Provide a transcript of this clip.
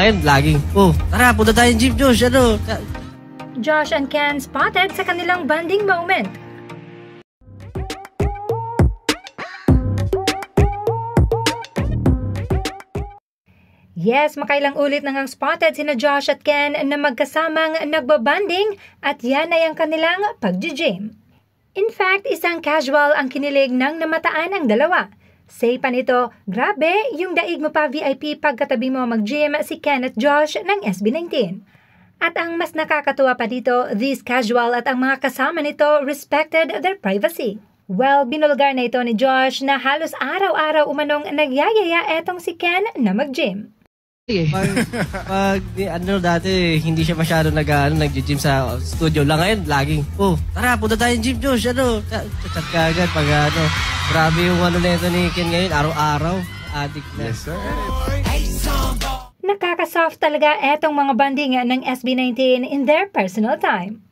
Ngayon, laging, tara, punta tayong gym, Josh, Josh and Ken spotted sa kanilang bonding moment. Yes, makailang ulit nang spotted sina Josh at Ken na magkasamang nagbabanding at yan ay ang kanilang pag-gym. In fact, isang casual ang kinilig ng namataan ang dalawa. Say pa nito, grabe, yung daig mo pa VIP pagkatabi mo mag-gym si Ken at Josh ng SB19. At ang mas nakakatuwa pa dito, this casual at ang mga kasama nito respected their privacy. Well, binulgar na ito ni Josh na halos araw-araw umanong nagyayaya etong si Ken na mag-gym. Dati, hindi siya masyado nag-gym sa studio lang. Ngayon, laging, tara, punta tayong gym, Josh, chat ka agad pag grabe yung nito ni Ken ngayon, araw-araw, addict na. Yes, sir. Nakakasoft talaga etong mga banding ng SB19 in their personal time.